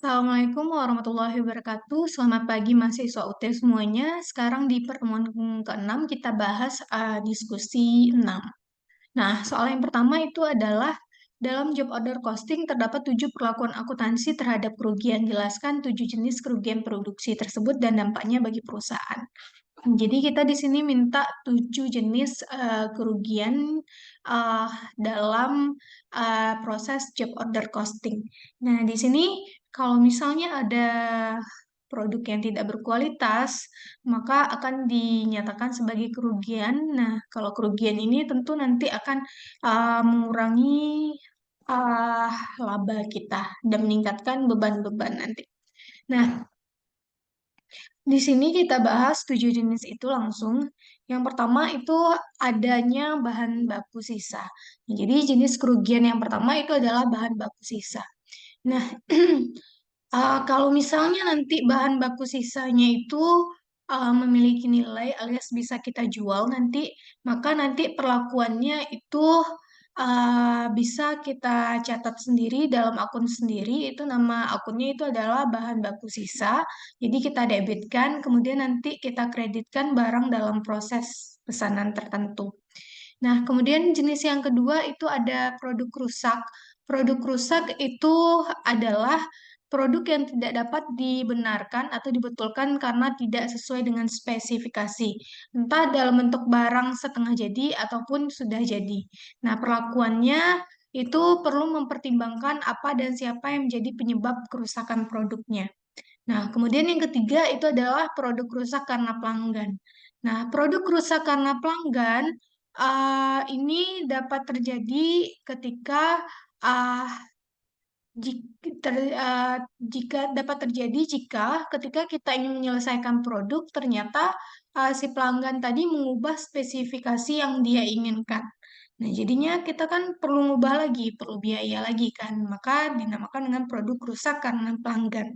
Assalamualaikum warahmatullahi wabarakatuh. Selamat pagi mahasiswa UT semuanya. Sekarang di pertemuan ke-6 kita bahas diskusi 6. Nah, soal yang pertama itu adalah dalam job order costing terdapat 7 perlakuan akuntansi terhadap kerugian. Jelaskan 7 jenis kerugian produksi tersebut dan dampaknya bagi perusahaan. Jadi kita di sini minta 7 jenis kerugian uh, dalam proses job order costing. Nah, di sini kalau misalnya ada produk yang tidak berkualitas, maka akan dinyatakan sebagai kerugian. Nah, kalau kerugian ini tentu nanti akan mengurangi uh, laba kita dan meningkatkan beban-beban nanti. Nah, di sini kita bahas 7 jenis itu langsung. Yang pertama itu adanya bahan baku sisa. Jadi jenis kerugian yang pertama itu adalah bahan baku sisa. Nah, kalau misalnya nanti bahan baku sisanya itu memiliki nilai alias bisa kita jual nanti, maka nanti perlakuannya itu bisa kita catat sendiri dalam akun sendiri. Itu nama akunnya itu adalah bahan baku sisa. Jadi kita debitkan, kemudian nanti kita kreditkan barang dalam proses pesanan tertentu. Nah, kemudian jenis yang kedua itu ada produk rusak. Produk rusak itu adalah produk yang tidak dapat dibenarkan atau dibetulkan karena tidak sesuai dengan spesifikasi, entah dalam bentuk barang setengah jadi ataupun sudah jadi. Nah, perlakuannya itu perlu mempertimbangkan apa dan siapa yang menjadi penyebab kerusakan produknya. Nah, kemudian yang ketiga itu adalah produk rusak karena pelanggan. Nah, produk rusak karena pelanggan ini dapat terjadi ketika uh, jika dapat terjadi jika ketika kita ingin menyelesaikan produk ternyata si pelanggan tadi mengubah spesifikasi yang dia inginkan. Nah, jadinya kita kan perlu ngubah lagi, perlu biaya lagi kan. Maka dinamakan dengan produk rusak karena pelanggan.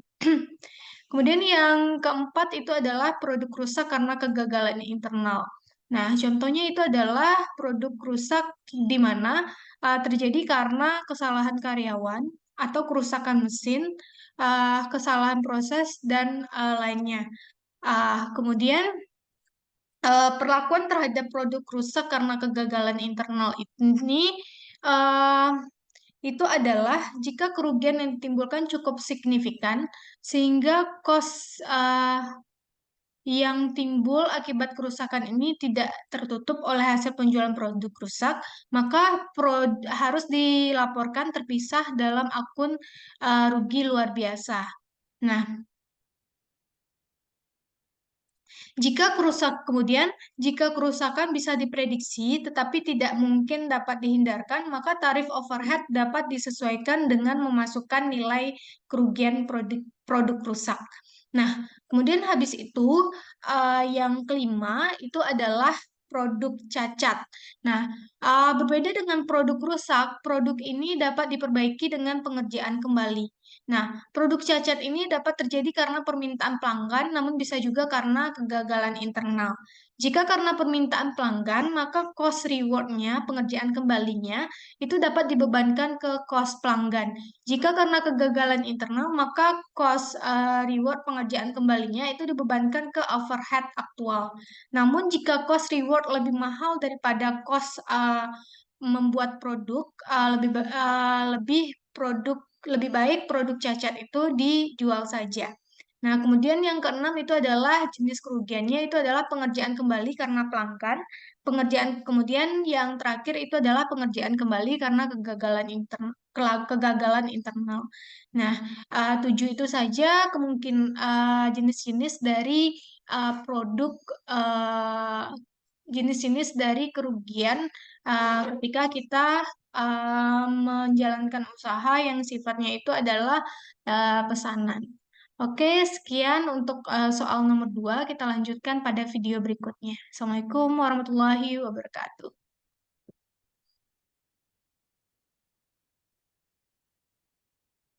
Kemudian yang keempat itu adalah produk rusak karena kegagalan internal. Nah, contohnya itu adalah produk rusak di mana terjadi karena kesalahan karyawan atau kerusakan mesin, kesalahan proses, dan lainnya. Kemudian perlakuan terhadap produk rusak karena kegagalan internal ini uh, itu adalah jika kerugian yang ditimbulkan cukup signifikan sehingga kos yang timbul akibat kerusakan ini tidak tertutup oleh hasil penjualan produk rusak, maka harus dilaporkan terpisah dalam akun rugi luar biasa. Nah, jika kerusakan bisa diprediksi tetapi tidak mungkin dapat dihindarkan, maka tarif overhead dapat disesuaikan dengan memasukkan nilai kerugian produk rusak. Nah, kemudian habis itu yang kelima itu adalah produk cacat. Nah, berbeda dengan produk rusak, produk ini dapat diperbaiki dengan pengerjaan kembali. Nah, produk cacat ini dapat terjadi karena permintaan pelanggan, namun bisa juga karena kegagalan internal. Jika karena permintaan pelanggan, maka cost reward-nya, pengerjaan kembalinya, itu dapat dibebankan ke cost pelanggan. Jika karena kegagalan internal, maka cost reward pengerjaan kembalinya itu dibebankan ke overhead aktual. Namun jika cost reward lebih mahal daripada cost membuat produk, lebih produk lebih baik produk cacat itu dijual saja. Nah, kemudian yang keenam itu adalah jenis kerugiannya itu adalah pengerjaan kembali karena pelanggan. Kemudian yang terakhir itu adalah pengerjaan kembali karena kegagalan internal. Nah, 7 itu saja kemungkinan jenis-jenis dari produk jenis-jenis dari kerugian ketika kita menjalankan usaha yang sifatnya itu adalah pesanan. Oke, sekian untuk soal nomor 2. Kita lanjutkan pada video berikutnya. Assalamualaikum warahmatullahi wabarakatuh.